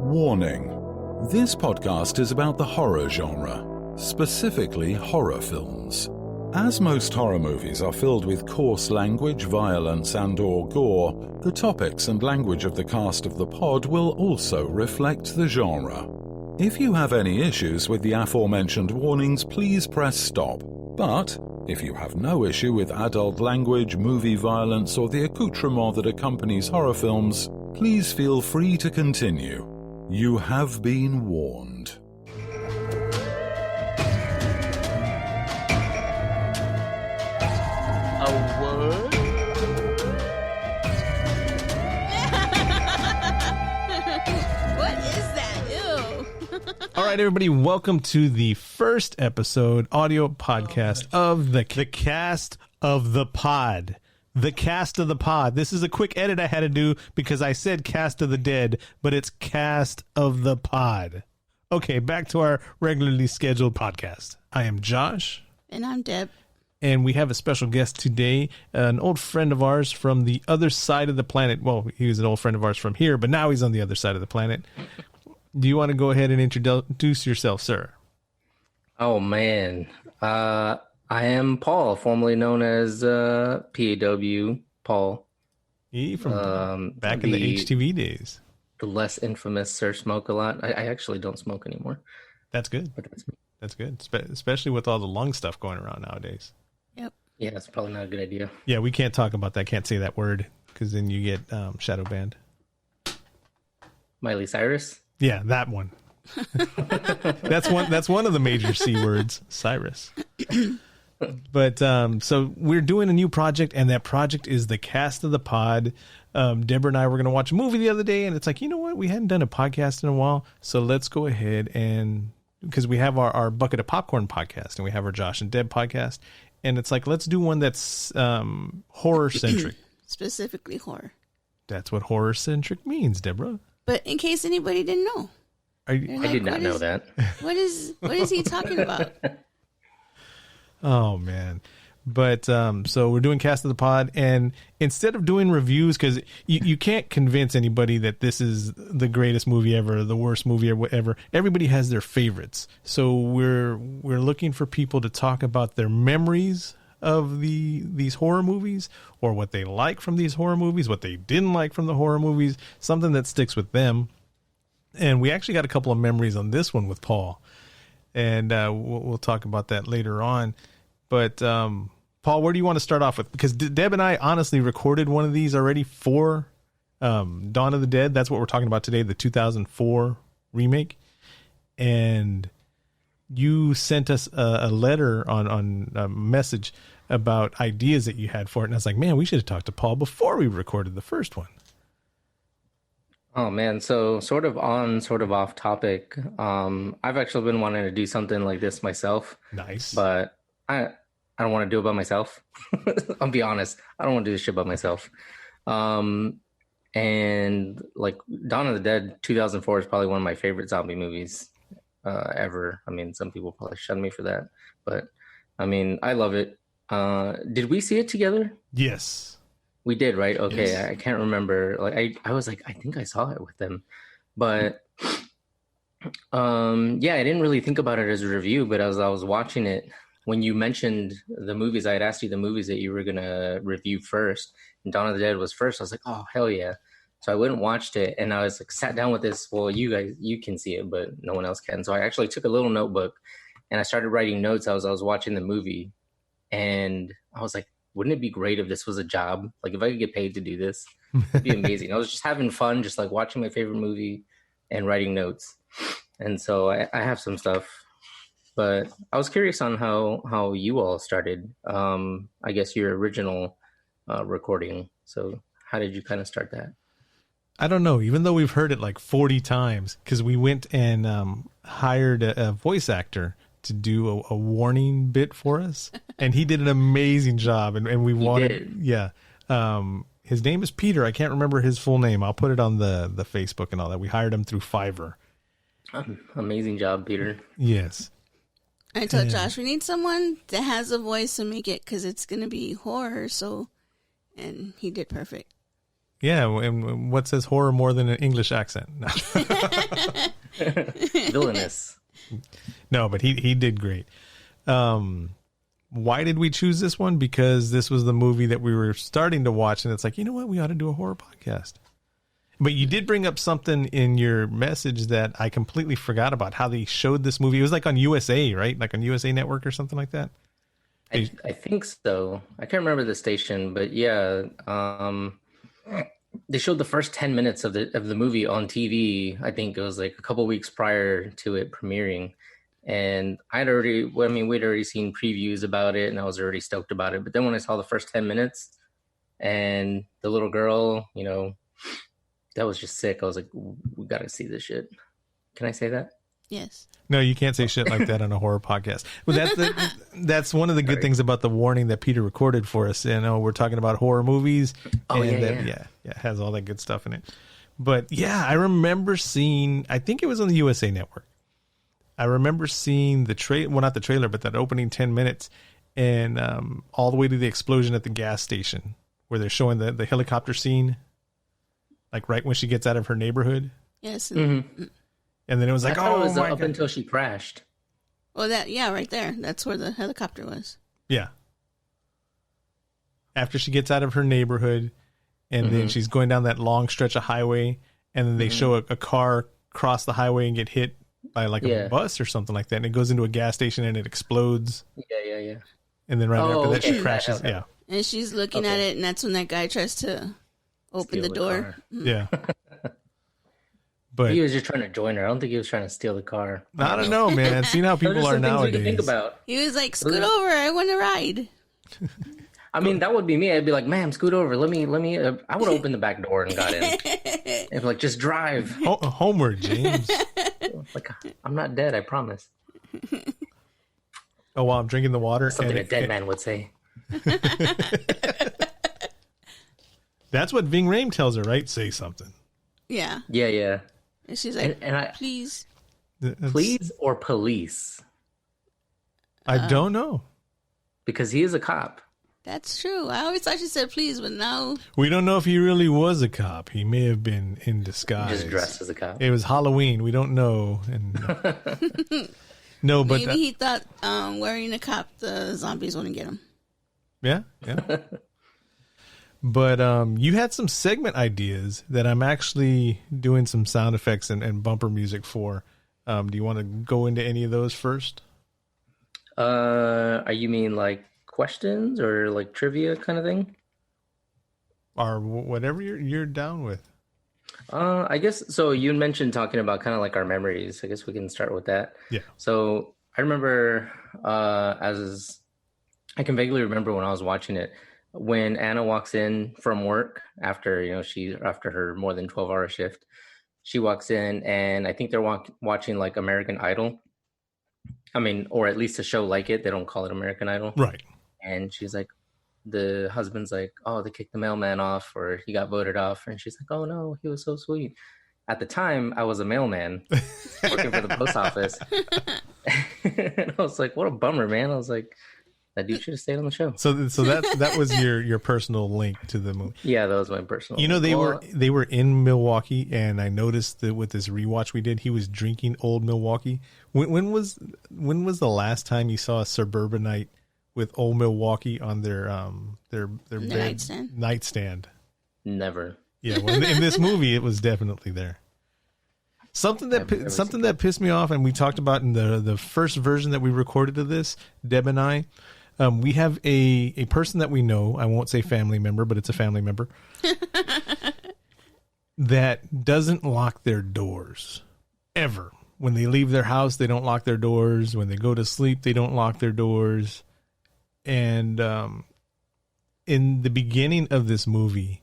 Warning. This podcast is about the horror genre, specifically horror films. As most horror movies are filled with coarse language, violence and/or gore, the topics and language of the cast of the pod will also reflect the genre. If you have any issues with the aforementioned warnings, please press stop. But if you have no issue with adult language, movie violence, or the accoutrement that accompanies horror films, please feel free to continue. You have been warned. A what? What is that? Ew. All right, everybody, welcome to the first episode audio podcast of the cast of the pod. The cast of the pod. This is a quick edit I had to do because I said cast of the dead, but it's cast of the pod. Okay, back to our regularly scheduled podcast. I am Josh. And I'm Deb. And we have a special guest today, an old friend of ours from the other side of the planet. Well, he was an old friend of ours from here, but now he's on the other side of the planet. Do you want to go ahead and introduce yourself, sir? Oh, man. I am Paul, formerly known as PAW, Paul. From back in the HTV days. The less infamous Sir Smoke a lot. I actually don't smoke anymore. That's good. That's good, especially with all the lung stuff going around nowadays. Yep. Yeah, it's probably not a good idea. Yeah, we can't talk about that. Can't say that word because then you get shadow banned. Miley Cyrus? Yeah, that one. That's one of the major C words, Cyrus. But so we're doing a new project, and that project is the cast of the pod. Deborah and I were going to watch a movie the other day, and it's like, you know what? We hadn't done a podcast in a while, so let's go ahead and, because we have our Bucket of Popcorn podcast, and we have our Josh and Deb podcast, and it's like, let's do one that's horror-centric. Specifically horror. That's what horror-centric means, Deborah. But in case anybody didn't know. I did not know that. What is he talking about? Oh, man. But so we're doing Cast of the Pod, and instead of doing reviews, because you can't convince anybody that this is the greatest movie ever, the worst movie or whatever. Everybody has their favorites. So we're looking for people to talk about their memories of these horror movies, or what they like from these horror movies, what they didn't like from the horror movies, something that sticks with them. And we actually got a couple of memories on this one with Paul, and we'll talk about that later on. But Paul, where do you want to start off with? Because Deb and I honestly recorded one of these already for Dawn of the Dead. That's what we're talking about today, the 2004 remake. And you sent us a letter on a message about ideas that you had for it. And I was like, man, we should have talked to Paul before we recorded the first one. Oh, man. So sort of on, sort of off topic. I've actually been wanting to do something like this myself. Nice. But I don't want to do it by myself. I'll be honest. I don't want to do this shit by myself. And like Dawn of the Dead 2004 is probably one of my favorite zombie movies ever. I mean, some people probably shun me for that, but I mean, I love it. Did we see it together? Yes. We did, right? Okay. Yes. I can't remember. Like I was like, I think I saw it with them, but yeah, I didn't really think about it as a review, but as I was watching it, when you mentioned the movies, I had asked you the movies that you were going to review first, and Dawn of the Dead was first. I was like, oh, hell yeah. So I went and watched it, and I was like, sat down with this. Well, you guys, you can see it, but no one else can. So I actually took a little notebook, and I started writing notes as I was watching the movie. And I was like, wouldn't it be great if this was a job? Like, if I could get paid to do this, it'd be amazing. I was just having fun, just like watching my favorite movie and writing notes. And so I have some stuff. But I was curious on how you all started, I guess, your original recording. So how did you kind of start that? I don't know, even though we've heard it like 40 times, because we went and hired a voice actor to do a warning bit for us. And he did an amazing job. And we wanted, yeah. His name is Peter. I can't remember his full name. I'll put it on the Facebook and all that. We hired him through Fiverr. Amazing job, Peter. Yes. I told Josh, we need someone that has a voice to make it, because it's going to be horror. So, and he did perfect. Yeah, and what says horror more than an English accent? No, Villainous. no, but he did great. Why did we choose this one? Because this was the movie that we were starting to watch, and it's like, you know what, we ought to do a horror podcast. But you did bring up something in your message that I completely forgot about, how they showed this movie. It was like on USA, right? Like on USA Network or something like that? I think so. I can't remember the station, but yeah, they showed the first 10 minutes of the movie on TV. I think it was like a couple weeks prior to it premiering. And we'd already seen previews about it, and I was already stoked about it. But then when I saw the first 10 minutes and the little girl, you know, that was just sick. I was like, we got to see this shit. Can I say that? Yes. No, you can't say shit like that on a horror podcast. Well, that's one of the good things about the warning that Peter recorded for us. You know, we're talking about horror movies. Oh, and yeah. It has all that good stuff in it. But yeah, I remember seeing, I think it was on the USA Network. I remember seeing the trailer, well, not the trailer, but that opening 10 minutes and all the way to the explosion at the gas station where they're showing the helicopter scene, like right when she gets out of her neighborhood. Yes. Mm-hmm. And then it was like, I thought it was my up God. until she crashed. Well, right there. That's where the helicopter was. Yeah. After she gets out of her neighborhood and then she's going down that long stretch of highway and then they show a car cross the highway and get hit by like a bus or something like that. And it goes into a gas station and it explodes. Yeah. And then after that, she okay. crashes. Okay. Yeah. And she's looking at it, and that's when that guy tries to open Steal the door. car. Yeah. But He was just trying to join her. I don't think he was trying to steal the car. I don't know, man. Seeing how people Those are some things we nowadays. can think about. He was like, "Scoot over, I want to ride." I mean, that would be me. I'd be like, "Ma'am, scoot over. Let me." I would open the back door and got in. And be like, just drive. Homeward, James. Like, I'm not dead. I promise. Oh, while I'm drinking the water. Something a dead man would say. That's what Ving Rhames tells her, right? Say something. Yeah. Yeah. And she's like, And "Please." please or police? I don't know. Because he is a cop. That's true. I always thought she said please, but no. We don't know if he really was a cop. He may have been in disguise. Just dressed as a cop. It was Halloween. We don't know. And no, but Maybe he thought wearing a cop, the zombies wouldn't get him. yeah. But you had some segment ideas that I'm actually doing some sound effects and bumper music for. Do you want to go into any of those first? Are you mean like questions or like trivia kind of thing? Or whatever you're down with. I guess so. You mentioned talking about kind of like our memories. I guess we can start with that. Yeah. So I remember, I can vaguely remember when I was watching it, when Anna walks in from work after her more than 12-hour shift. She walks in, and I think they're watching like American Idol. I mean, or at least a show like it. They don't call it American Idol, Right? And she's like, the husband's like, "Oh, they kicked the mailman off, or he got voted off," and she's like, "Oh no, he was so sweet." At the time, I was a mailman working for the post office, and I was like, "What a bummer, man!" I was like, "That dude should have stayed on the show." So that was your personal link to the movie. Yeah, that was my personal. You know, they were in Milwaukee, and I noticed that with this rewatch we did, he was drinking Old Milwaukee. When was the last time you saw a suburbanite with Old Milwaukee on their bed nightstand? Never. Yeah, well, in this movie, it was definitely there. Something that pissed me off, and we talked about in the first version that we recorded of this, Deb and I. We have a person that we know. I won't say family member, but it's a family member that doesn't lock their doors ever. When they leave their house, they don't lock their doors. When they go to sleep, they don't lock their doors. And in the beginning of this movie,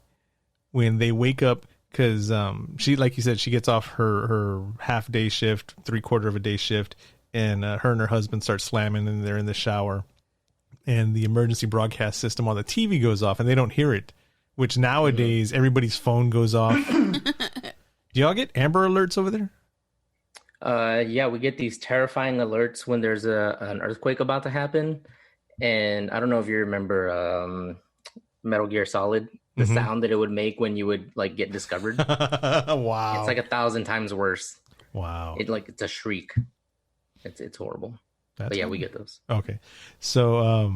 when they wake up, because she, like you said, she gets off her half day shift, 3/4 of a day shift, and her and her husband start slamming, and they're in the shower, and the emergency broadcast system on the TV goes off, and they don't hear it, which nowadays everybody's phone goes off. Do y'all get Amber Alerts over there? Yeah, we get these terrifying alerts when there's an earthquake about to happen. And I don't know if you remember Metal Gear Solid. the sound that it would make when you would like get discovered. Wow. It's like 1,000 times worse. Wow. It's a shriek. It's horrible. But yeah, we get those. Okay. So,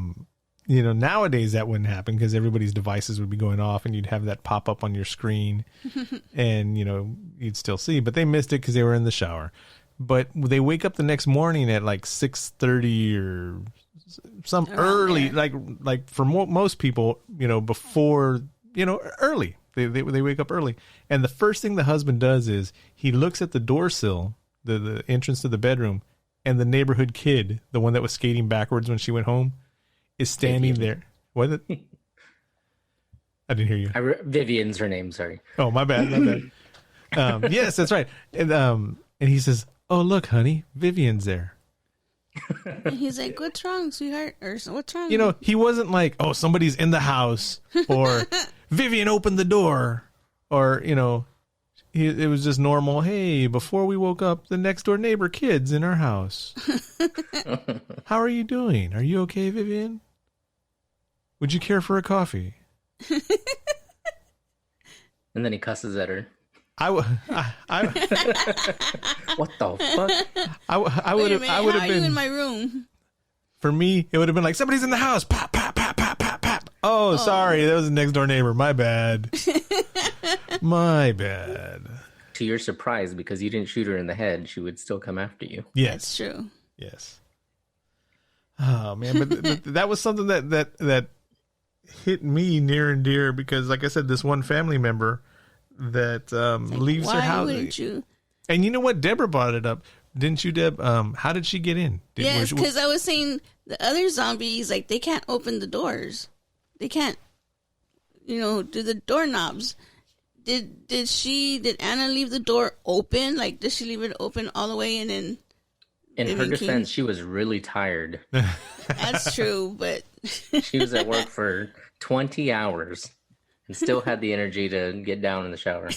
nowadays that wouldn't happen because everybody's devices would be going off and you'd have that pop up on your screen and, you'd still see. But they missed it because they were in the shower. But they wake up the next morning at like 6:30 or some early, like for most people, before, early. They wake up early. And the first thing the husband does is he looks at the door sill, the entrance to the bedroom, and the neighborhood kid, the one that was skating backwards when she went home, is standing there. What? I didn't hear you. Vivian's her name. Sorry. Oh, my bad. Yes, that's right. And he says, "Oh, look, honey, Vivian's there." And he's like, "What's wrong, sweetheart?" Or "What's wrong?" He wasn't like, "Oh, somebody's in the house," or "Vivian opened the door," or it was just normal. "Hey, before we woke up, the next door neighbor kid's in our house. How are you doing? Are you okay, Vivian? Would you care for a coffee?" And then he cusses at her. What the fuck? I would have been. How are you in my room? For me, it would have been like, "Somebody's in the house." Pop, pop, pop, pop, pop, pop. Oh, sorry, that was the next door neighbor. My bad. My bad. To your surprise, because you didn't shoot her in the head, she would still come after you. Yes, That's true. Yes. Oh man, but that was something that hit me near and dear because, like I said, this one family member that leaves her house. Why wouldn't you? And you know what? Deborah brought it up, didn't you, Deb? How did she get in? Yes, because I was saying the other zombies, like, they can't open the doors. They can't, do the doorknobs. Did Anna leave the door open? Like, did she leave it open all the way and then? In her defense, she was really tired. That's true, but she was at work for 20 hours and still had the energy to get down in the shower.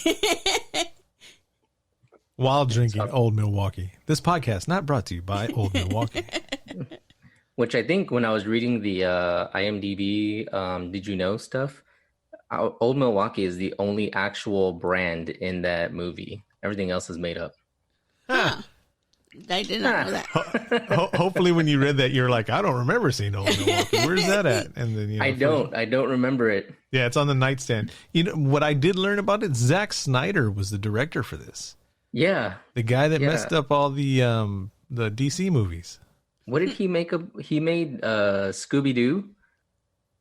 While drinking Old Milwaukee. This podcast not brought to you by Old Milwaukee. Which I think when I was reading the IMDb Did You Know stuff, Old Milwaukee is the only actual brand in that movie. Everything else is made up. Huh. I did not know that. Hopefully when you read that, you're like, "I don't remember seeing Old Milwaukee. Where's that at?" And then I don't remember it. Yeah, it's on the nightstand. What I did learn about it, Zack Snyder was the director for this. Yeah. The guy that messed up all the DC movies. What did he make? He made Scooby-Doo,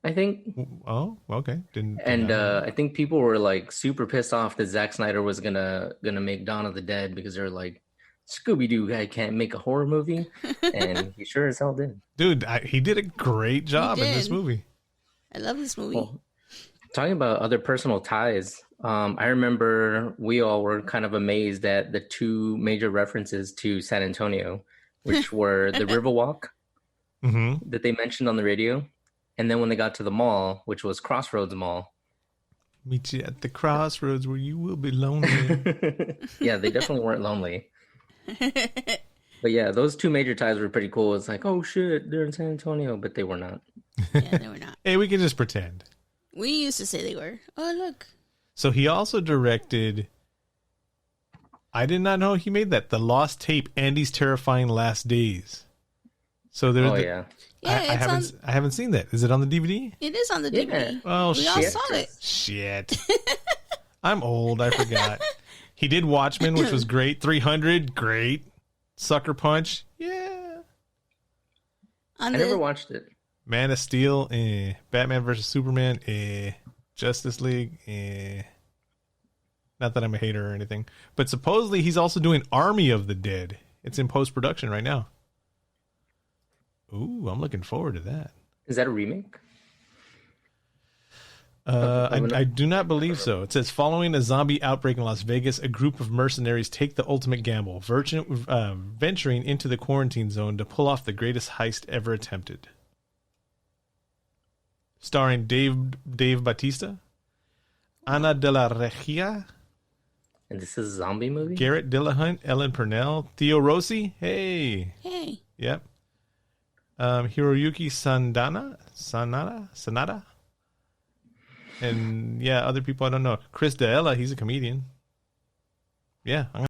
I think. Oh, okay. I think people were like super pissed off that Zack Snyder was gonna make Dawn of the Dead because they're like, Scooby-Doo guy can't make a horror movie, and he sure as hell did. Dude, he did a great job in this movie. I love this movie. Well, talking about other personal ties, I remember we all were kind of amazed at the two major references to San Antonio, which were the Riverwalk that they mentioned on the radio, and then when they got to the mall, which was Crossroads Mall. Meet you at the crossroads where you will be lonely. Yeah, they definitely weren't lonely. But yeah, those two major ties were pretty cool. It's like, oh shit, they're in San Antonio, but they were not. Yeah, they were not. Hey, we can just pretend. We used to say they were. Oh, look. So he also directed, I did not know he made that, The Lost Tape, Andy's Terrifying Last Days. So there's Yeah, I haven't seen that. Is it on the DVD? It is on the DVD. Oh, we all saw it. Shit. I'm old. I forgot. He did Watchmen, which was great. 300, great. Sucker Punch, yeah. I never watched it. Man of Steel, Batman versus Superman, Justice League, Not that I'm a hater or anything. But supposedly he's also doing Army of the Dead. It's in post-production right now. Ooh, I'm looking forward to that. Is that a remake? I do not believe so. It says, following a zombie outbreak in Las Vegas, a group of mercenaries take the ultimate gamble, venturing into the quarantine zone to pull off the greatest heist ever attempted. Starring Dave Bautista, Ana de la Regia, and this is a zombie movie? Garrett Dillahunt, Ellen Purnell, Theo Rossi, hey. Yep. Hiroyuki Sanada. And yeah, other people I don't know. Chris D'Elia, he's a comedian. Yeah, I'm